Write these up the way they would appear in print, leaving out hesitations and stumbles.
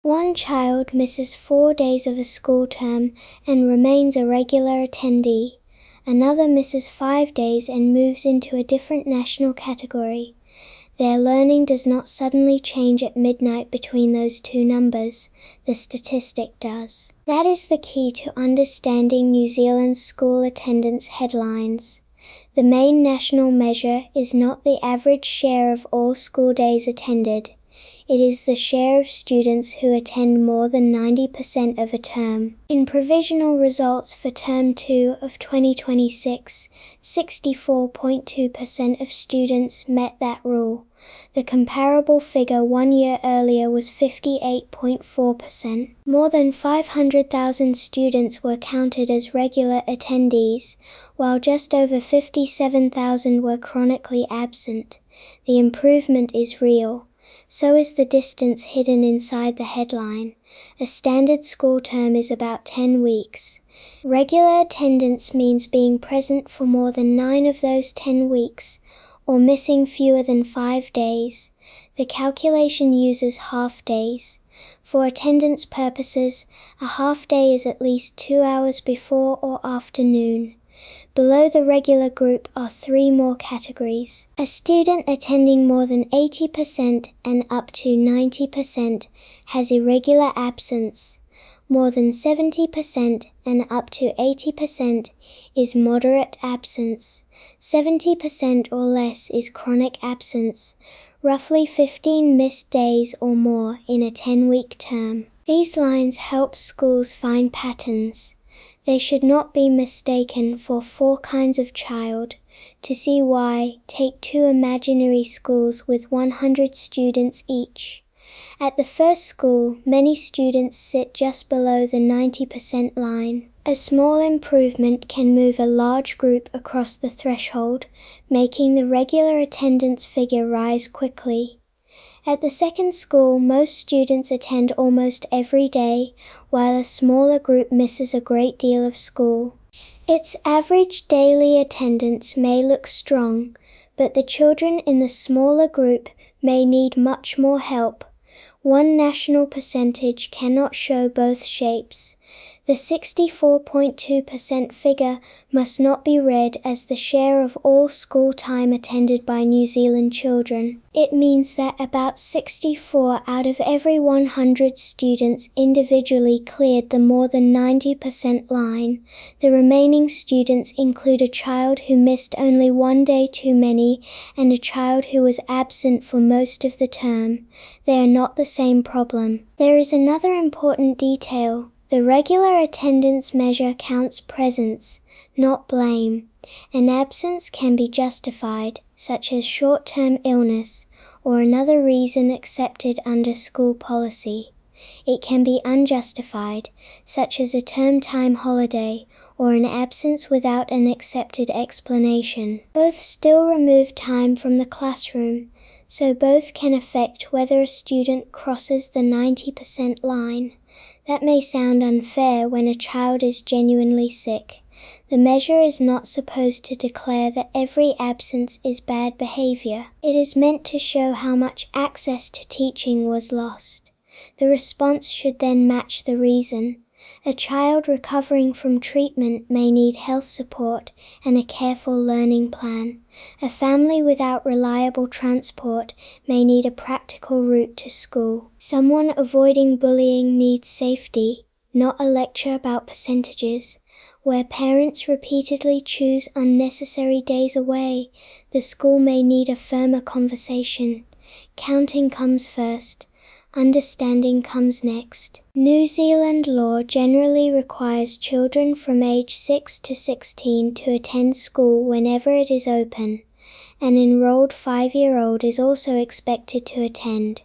One child misses 4 days of a school term and remains a regular attendee. Another misses 5 days and moves into a different national category. Their learning does not suddenly change at midnight between those two numbers, the statistic does. That is the key to understanding New Zealand's school attendance headlines. The main national measure is not the average share of all school days attended. It is the share of students who attend more than 90% of a term. In provisional results for Term 2 of 2026, 64.2% of students met that rule. The comparable figure 1 year earlier was 58.4%. More than 500,000 students were counted as regular attendees, while just over 57,000 were chronically absent. The improvement is real. So is the distance hidden inside the headline. A standard school term is about 10 weeks. Regular attendance means being present for more than 9 of those 10 weeks, or missing fewer than 5 days. The calculation uses half days. For attendance purposes, a half day is at least 2 hours before or after noon. Below the regular group are 3 more categories. A student attending more than 80% and up to 90% has irregular absence. More than 70% and up to 80% is moderate absence. 70% or less is chronic absence, roughly 15 missed days or more in a 10-week term. These lines help schools find patterns. They should not be mistaken for 4 kinds of child. To see why, take 2 imaginary schools with 100 students each. At the first school, many students sit just below the 90% line. A small improvement can move a large group across the threshold, making the regular attendance figure rise quickly. At the second school, most students attend almost every day, while a smaller group misses a great deal of school. Its average daily attendance may look strong, but the children in the smaller group may need much more help. One national percentage cannot show both shapes. The 64.2% figure must not be read as the share of all school time attended by New Zealand children. It means that about 64 out of every 100 students individually cleared the more than 90% line. The remaining students include a child who missed only 1 day too many and a child who was absent for most of the term. They are not the same problem. There is another important detail. The regular attendance measure counts presence, not blame. An absence can be justified, such as short-term illness, or another reason accepted under school policy. It can be unjustified, such as a term time holiday, or an absence without an accepted explanation. Both still remove time from the classroom, so both can affect whether a student crosses the 90% line. That may sound unfair when a child is genuinely sick. The measure is not supposed to declare that every absence is bad behavior. It is meant to show how much access to teaching was lost. The response should then match the reason. A child recovering from treatment may need health support and a careful learning plan. A family without reliable transport may need a practical route to school. Someone avoiding bullying needs safety, not a lecture about percentages. Where parents repeatedly choose unnecessary days away, the school may need a firmer conversation. Counting comes first. Understanding comes next. New Zealand law generally requires children from age 6 to 16 to attend school whenever it is open. An enrolled 5-year-old is also expected to attend.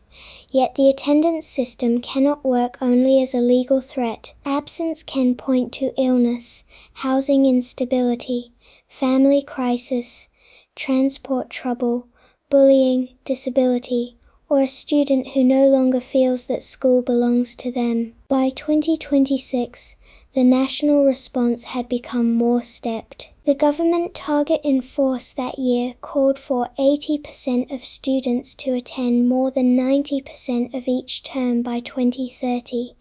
Yet the attendance system cannot work only as a legal threat. Absence can point to illness, housing instability, family crisis, transport trouble, bullying, disability, or a student who no longer feels that school belongs to them. By 2026, the national response had become more stepped. The The government target in force that year called for 80% of students to attend more than 90% of each term by 2030.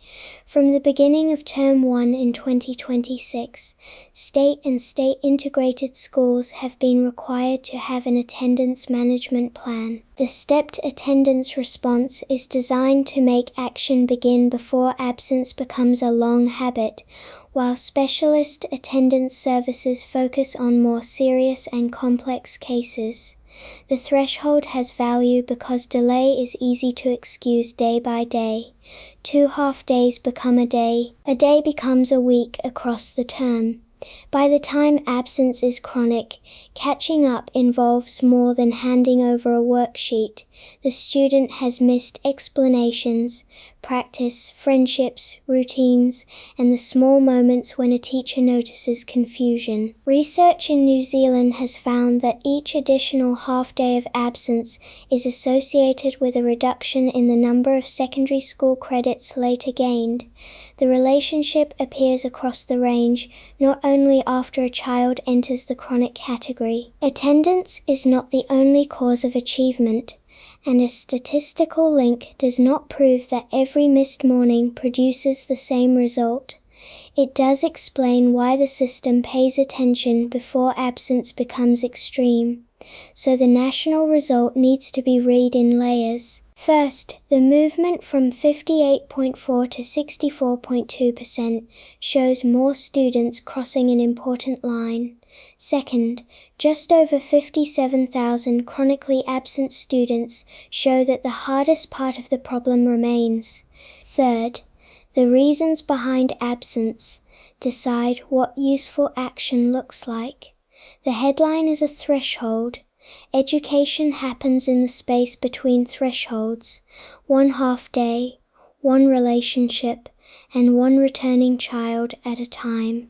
From the beginning of Term 1 in 2026, state and state-integrated schools have been required to have an attendance management plan. The stepped attendance response is designed to make action begin before absence becomes a long habit, while specialist attendance services focus on more serious and complex cases. The threshold has value because delay is easy to excuse day by day. 2 half-days become a day becomes a week across the term. By the time absence is chronic, catching up involves more than handing over a worksheet. The student has missed explanations, practice, friendships, routines, and the small moments when a teacher notices confusion. Research in New Zealand has found that each additional half-day of absence is associated with a reduction in the number of secondary school credits later gained. The relationship appears across the range, not only after a child enters the chronic category. Attendance is not the only cause of achievement, and a statistical link does not prove that every missed morning produces the same result. It does explain why the system pays attention before absence becomes extreme, so the national result needs to be read in layers. First, the movement from 58.4% to 64.2% shows more students crossing an important line. Second, just over 57,000 chronically absent students show that the hardest part of the problem remains. Third, the reasons behind absence decide what useful action looks like. The headline is a threshold. Education happens in the space between thresholds, 1 half-day, 1 relationship, and 1 returning child at a time.